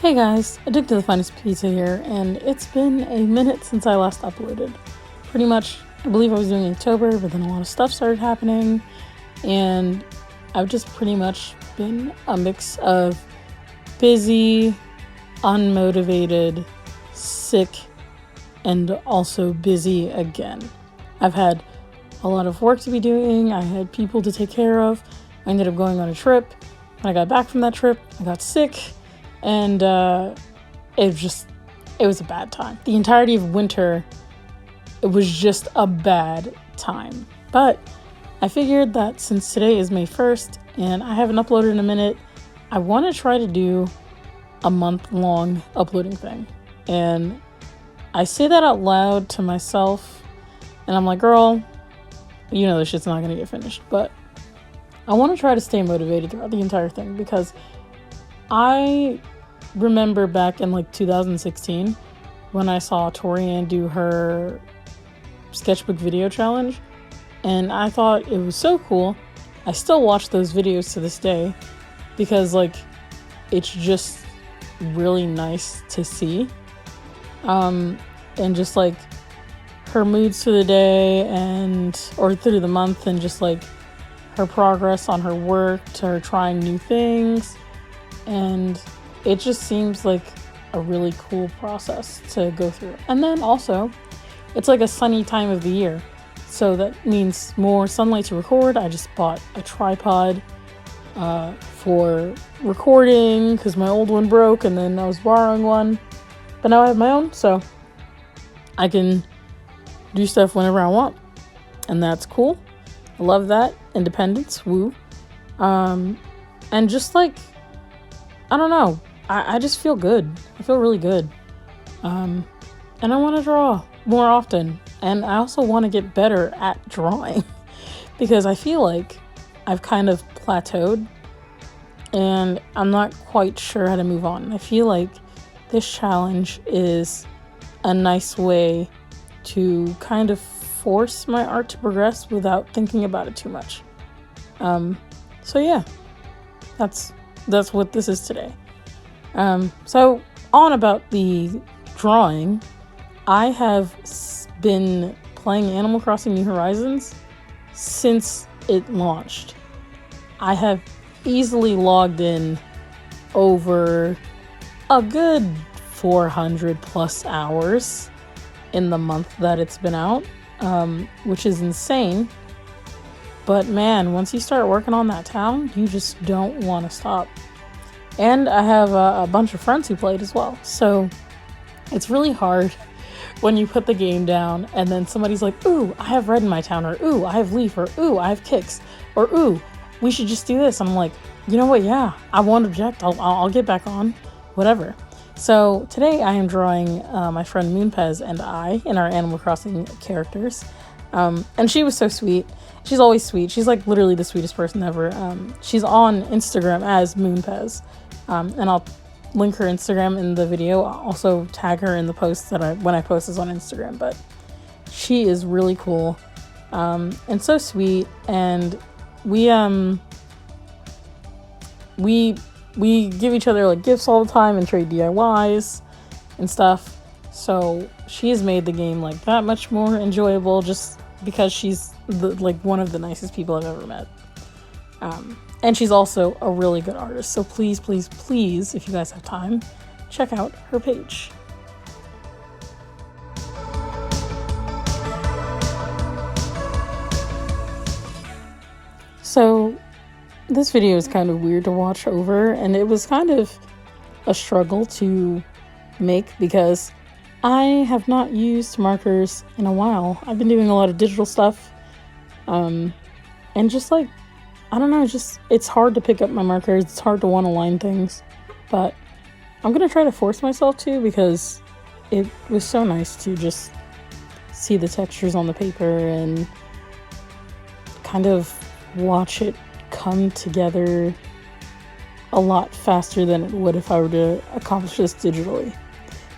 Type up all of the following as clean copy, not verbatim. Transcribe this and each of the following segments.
Hey guys, Addicted to the Finest Pizza here, and it's been a minute since I last uploaded. Pretty much, I believe I was doing October, but then a lot of stuff started happening, and I've just pretty much been a mix of busy, unmotivated, sick, and also busy again. I've had a lot of work to be doing, I had people to take care of, I ended up going on a trip. When I got back from that trip, I got sick. And it was a bad time. The entirety of winter, it was just a bad time. But I figured that since today is May 1st and I haven't uploaded in a minute, I want to try to do a month-long uploading thing. And I say that out loud to myself, and I'm like, girl, you know this shit's not going to get finished. But I want to try to stay motivated throughout the entire thing, because I remember back in like 2016 when I saw Torianne do her sketchbook video challenge, and I thought it was so cool. I still watch those videos to this day because like it's just really nice to see, and just like her moods through the day or through the month, and just like her progress on her work to her trying new things. And it just seems like a really cool process to go through. And then also, it's like a sunny time of the year, so that means more sunlight to record. I just bought a tripod for recording because my old one broke, and then I was borrowing one. But now I have my own, so I can do stuff whenever I want. And that's cool. I love that. Independence, woo. And just like, I don't know. I just feel good. I feel really good. And I want to draw more often. And I also want to get better at drawing because I feel like I've kind of plateaued and I'm not quite sure how to move on. I feel like this challenge is a nice way to kind of force my art to progress without thinking about it too much. So yeah, that's what this is today. So on about the drawing, I have been playing Animal Crossing New Horizons since it launched. I have easily logged in over a good 400 plus hours in the month that it's been out, which is insane. But man, once you start working on that town, you just don't want to stop. And I have a bunch of friends who played as well. So it's really hard when you put the game down and then somebody's like, ooh, I have red in my town, or ooh, I have leaf, or ooh, I have kicks, or ooh, we should just do this. I'm like, you know what? Yeah, I won't object. I'll get back on, whatever. So today I am drawing my friend Moonpez and I in our Animal Crossing characters. And she was so sweet. She's always sweet. She's like literally the sweetest person ever. She's on Instagram as Moonpez. And I'll link her Instagram in the video. I'll also tag her in the posts when I post this on Instagram. But she is really cool, and so sweet. And we give each other like gifts all the time and trade DIYs and stuff. So she has made the game like that much more enjoyable, just because she's one of the nicest people I've ever met. And she's also a really good artist. So please, please, please, if you guys have time, check out her page. So this video is kind of weird to watch over, and it was kind of a struggle to make because I have not used markers in a while. I've been doing a lot of digital stuff, and just like, I don't know, it's hard to pick up my markers. It's hard to want to line things, but I'm going to try to force myself to, because it was so nice to just see the textures on the paper and kind of watch it come together a lot faster than it would if I were to accomplish this digitally.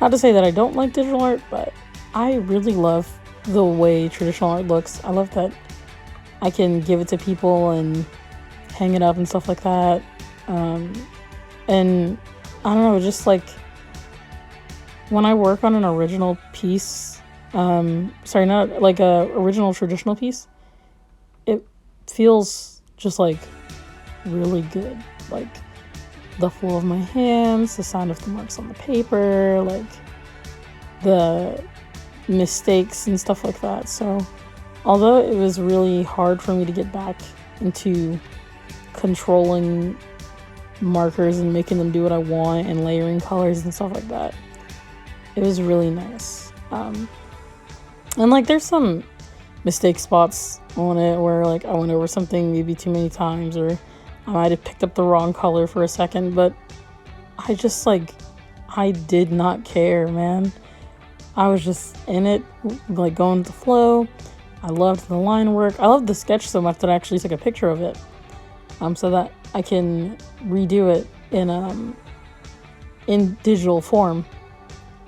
Not to say that I don't like digital art, but I really love the way traditional art looks. I love that I can give it to people and hang it up and stuff like that. And I don't know, just like when I work on an original piece, sorry, not like a original traditional piece, it feels just like really good. Like the flow of my hands, the sound of the marks on the paper, like the mistakes and stuff like that. So although it was really hard for me to get back into controlling markers and making them do what I want and layering colors and stuff like that, it was really nice. And like there's some mistake spots on it where like I went over something maybe too many times, or I might have picked up the wrong color for a second, but I just I did not care, man. I was just in it, like going with the flow. I loved the line work. I loved the sketch so much that I actually took a picture of it, so that I can redo it in digital form,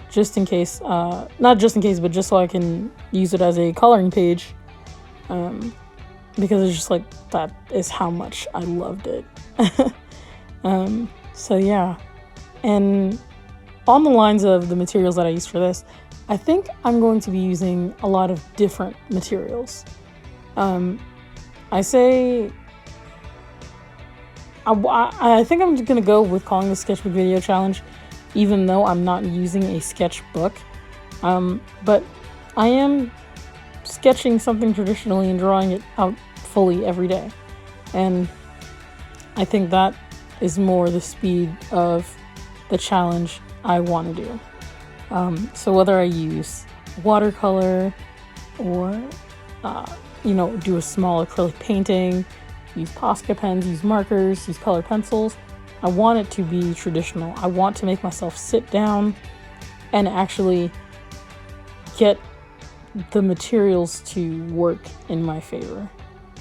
just in case, not just in case, but just so I can use it as a coloring page, because it's just like, that is how much I loved it. So yeah, and on the lines of the materials that I used for this, I think I'm going to be using a lot of different materials. I think I'm just going to go with calling the Sketchbook Video Challenge, even though I'm not using a sketchbook. But I am sketching something traditionally and drawing it out fully every day. And I think that is more the speed of the challenge I want to do. So whether I use watercolor or, do a small acrylic painting, use Posca pens, use markers, use colored pencils, I want it to be traditional. I want to make myself sit down and actually get the materials to work in my favor.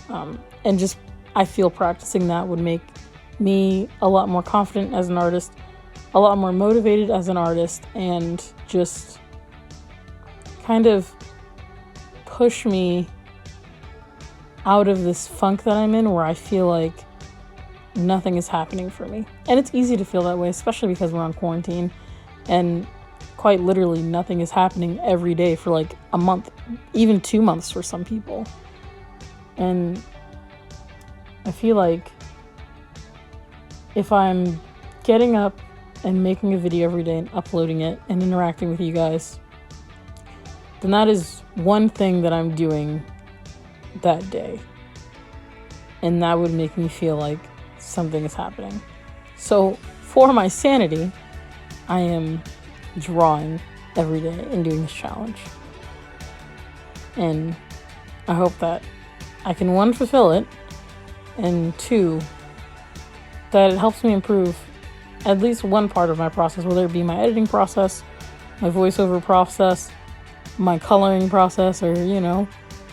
And just, I feel practicing that would make me a lot more confident as an artist, a lot more motivated as an artist, and just kind of push me out of this funk that I'm in where I feel like nothing is happening for me. And it's easy to feel that way, especially because we're on quarantine and quite literally nothing is happening every day for like a month, even 2 months for some people. And I feel like if I'm getting up and making a video every day and uploading it and interacting with you guys, then that is one thing that I'm doing that day. And that would make me feel like something is happening. So for my sanity, I am drawing every day and doing this challenge. And I hope that I can, 1, fulfill it, and 2, that it helps me improve at least one part of my process, whether it be my editing process, my voiceover process, my coloring process, or,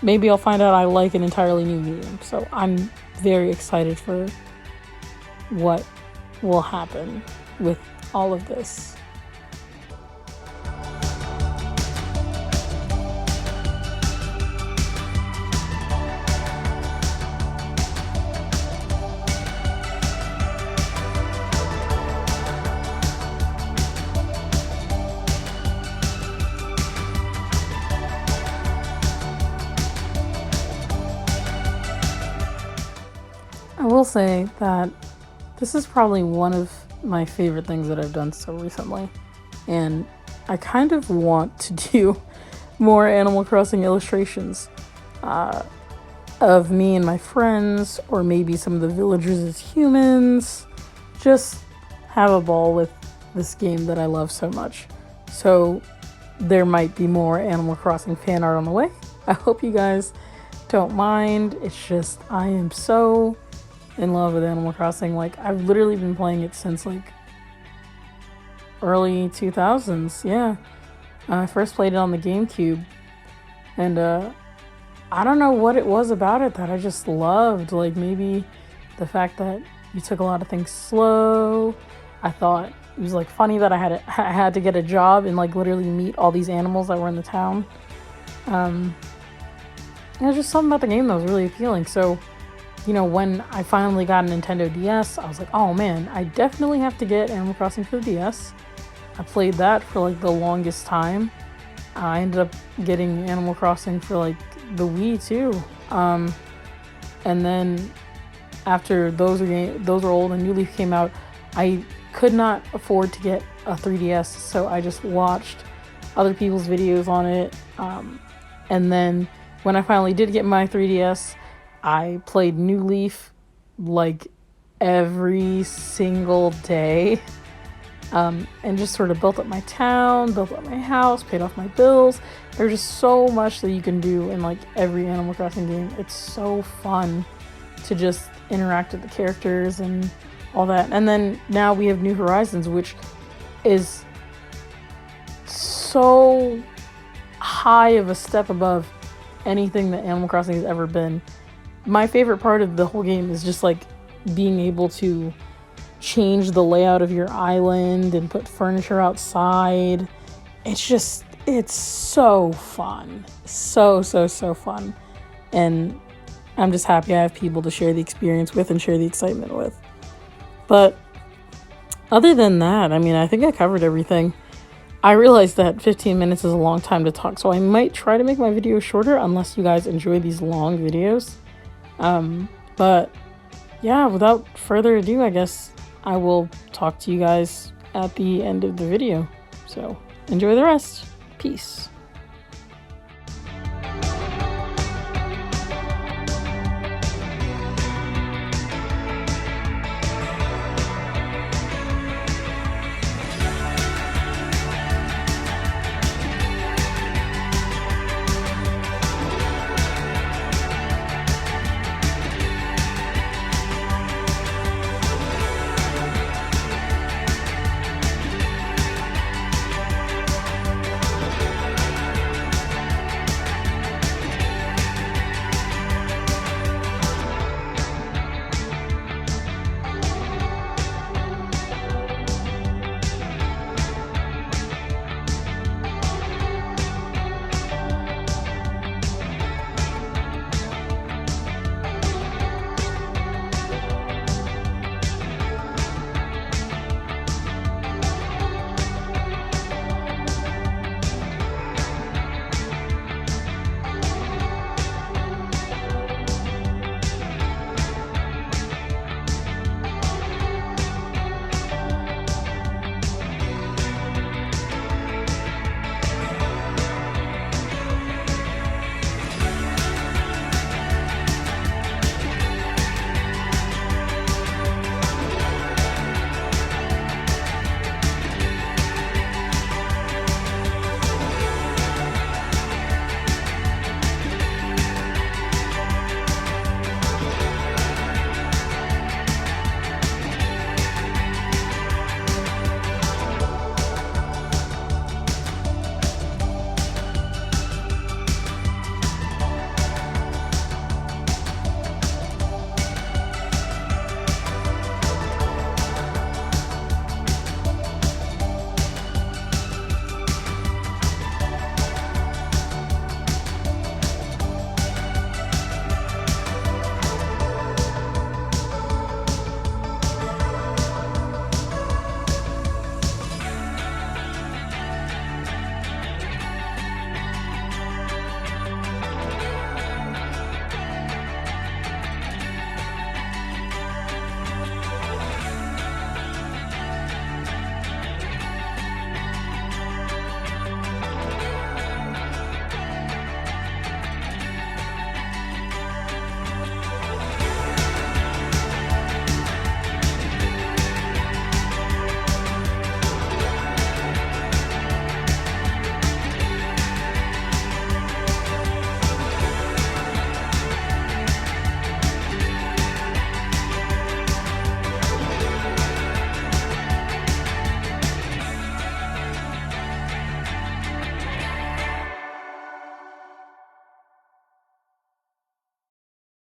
maybe I'll find out I like an entirely new medium. So I'm very excited for what will happen with all of this. I will say that this is probably one of my favorite things that I've done so recently, and I kind of want to do more Animal Crossing illustrations of me and my friends, or maybe some of the villagers as humans. Just have a ball with this game that I love so much. So there might be more Animal Crossing fan art on the way. I hope you guys don't mind. It's just, I am so in love with Animal Crossing. Like, I've literally been playing it since like early 2000s. Yeah, I first played it on the GameCube, and I don't know what it was about it that I just loved. Like, maybe the fact that you took a lot of things slow. I thought it was like funny that I had to get a job and like literally meet all these animals that were in the town. There's just something about the game that was really appealing. So when I finally got a Nintendo DS, I was like, oh man, I definitely have to get Animal Crossing for the DS. I played that for like the longest time. I ended up getting Animal Crossing for like the Wii too. And then after those were old and New Leaf came out, I could not afford to get a 3DS, so I just watched other people's videos on it. And then when I finally did get my 3DS, I played New Leaf like every single day. And just sort of built up my town, built up my house, paid off my bills. There's just so much that you can do in like every Animal Crossing game. It's so fun to just interact with the characters and all that. And then now we have New Horizons, which is so high of a step above anything that Animal Crossing has ever been. My favorite part of the whole game is just like being able to change the layout of your island and put furniture outside. It's so fun. So fun. And I'm just happy I have people to share the experience with and share the excitement with. But other than that, I mean, I think I covered everything. I realize that 15 minutes is a long time to talk, so I might try to make my videos shorter unless you guys enjoy these long videos. But yeah, without further ado, I guess I will talk to you guys at the end of the video. So enjoy the rest. Peace.